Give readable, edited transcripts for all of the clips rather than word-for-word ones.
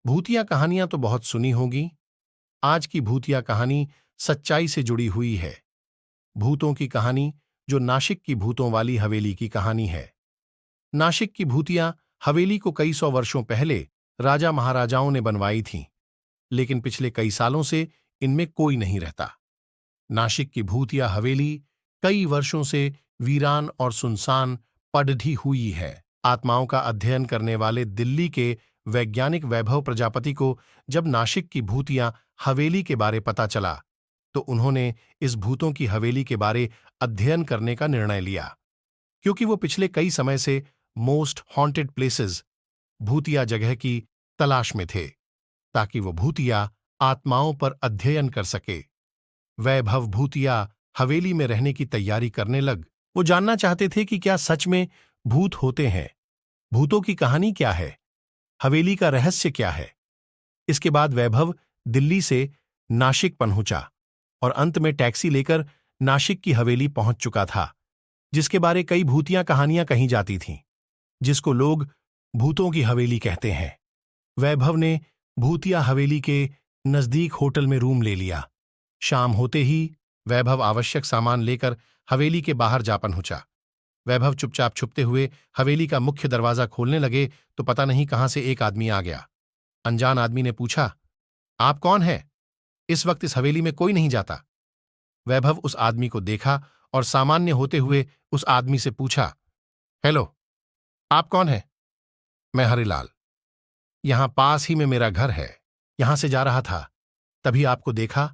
भूतिया कहानियां तो बहुत सुनी होगी। आज की भूतिया कहानी सच्चाई से जुड़ी हुई है। भूतों की कहानी जो नासिक की भूतों वाली हवेली की कहानी है। नासिक की भूतिया हवेली को कई सौ वर्षों पहले राजा महाराजाओं ने बनवाई थीं, लेकिन पिछले कई सालों से इनमें कोई नहीं रहता। नासिक की भूतिया हवेली कई वर्षों से वीरान और सुनसान पड़ी हुई है। आत्माओं का अध्ययन करने वाले दिल्ली के वैज्ञानिक वैभव प्रजापति को जब नासिक की भूतिया हवेली के बारे पता चला, तो उन्होंने इस भूतों की हवेली के बारे अध्ययन करने का निर्णय लिया, क्योंकि वो पिछले कई समय से मोस्ट हॉन्टेड प्लेसेस भूतिया जगह की तलाश में थे, ताकि वो भूतिया आत्माओं पर अध्ययन कर सके। वैभव भूतिया हवेली में रहने की तैयारी करने लग। वो जानना चाहते थे कि क्या सच में भूत होते हैं, भूतों की कहानी क्या है, हवेली का रहस्य क्या है। इसके बाद वैभव दिल्ली से नासिक पहुंचा और अंत में टैक्सी लेकर नासिक की हवेली पहुंच चुका था, जिसके बारे कई भूतिया कहानियां कही जाती थीं, जिसको लोग भूतों की हवेली कहते हैं। वैभव ने भूतिया हवेली के नजदीक होटल में रूम ले लिया। शाम होते ही वैभव आवश्यक सामान लेकर हवेली के बाहर जा पहुंचा। वैभव चुपचाप छुपते हुए हवेली का मुख्य दरवाजा खोलने लगे तो पता नहीं कहां से एक आदमी आ गया। अनजान आदमी ने पूछा, आप कौन हैं? इस वक्त इस हवेली में कोई नहीं जाता। वैभव उस आदमी को देखा और सामान्य होते हुए उस आदमी से पूछा, हेलो, आप कौन हैं? मैं हरिलाल। यहां पास ही में मेरा घर है। यहां से जा रहा था, तभी आपको देखा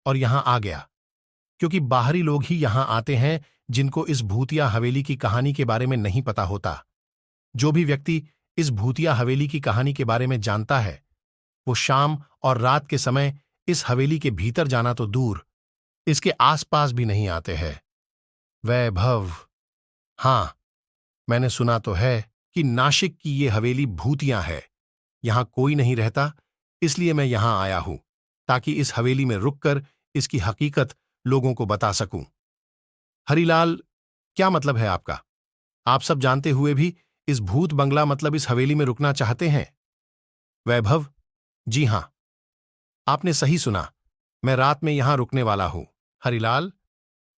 और यहां आ गया, क्योंकि बाहरी लोग ही यहां आते हैं जिनको इस भूतिया हवेली की कहानी के बारे में नहीं पता होता। जो भी व्यक्ति इस भूतिया हवेली की कहानी के बारे में जानता है, वो शाम और रात के समय इस हवेली के भीतर जाना तो दूर, इसके आसपास भी नहीं आते हैं। वैभव, हां, मैंने सुना तो है कि नासिक की ये हवेली भूतिया है। यहां कोई नहीं रहता, इसलिए मैं यहां आया हूं, ताकि इस हवेली में रुककर इसकी हकीकत लोगों को बता सकूं। हरिलाल, क्या मतलब है आपका? आप सब जानते हुए भी इस भूत बंगला मतलब इस हवेली में रुकना चाहते हैं? वैभव, जी हां, आपने सही सुना। मैं रात में यहां रुकने वाला हूं। हरिलाल,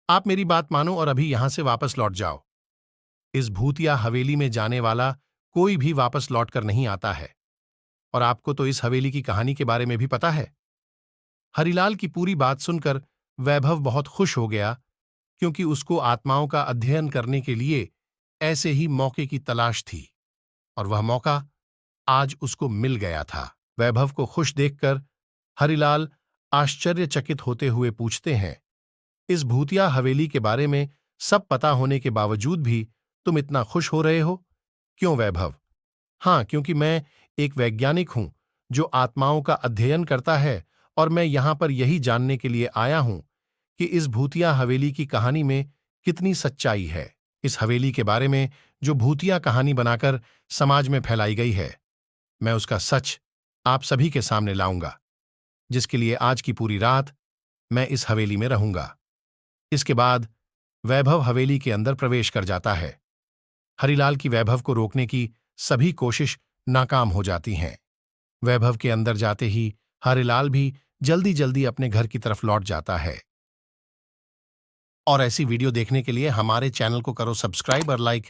आप मेरी बात मानो और अभी यहां से वापस लौट जाओ। इस भूतिया हवेली में जाने वाला कोई भी वापस लौटकर नहीं आता है, और आपको तो इस हवेली की कहानी के बारे में भी पता है। हरिलाल की पूरी बात सुनकर वैभव बहुत खुश हो गया, क्योंकि उसको आत्माओं का अध्ययन करने के लिए ऐसे ही मौके की तलाश थी, और वह मौका आज उसको मिल गया था। वैभव को खुश देखकर हरिलाल आश्चर्यचकित होते हुए पूछते हैं, इस भूतिया हवेली के बारे में सब पता होने के बावजूद भी तुम इतना खुश हो रहे हो, क्यों वैभव? हां, क्योंकि मैं एक वैज्ञानिक हूं जो आत्माओं का अध्ययन करता है, और मैं यहां पर यही जानने के लिए आया हूं कि इस भूतिया हवेली की कहानी में कितनी सच्चाई है। इस हवेली के बारे में जो भूतिया कहानी बनाकर समाज में फैलाई गई है, मैं उसका सच आप सभी के सामने लाऊंगा, जिसके लिए आज की पूरी रात मैं इस हवेली में रहूंगा। इसके बाद वैभव हवेली के अंदर प्रवेश कर जाता है। हरिलाल की वैभव को रोकने की सभी कोशिश नाकाम हो जाती हैं। वैभव के अंदर जाते ही हरिलाल भी जल्दी जल्दी अपने घर की तरफ लौट जाता है। और ऐसी वीडियो देखने के लिए हमारे चैनल को करो सब्सक्राइब और लाइक।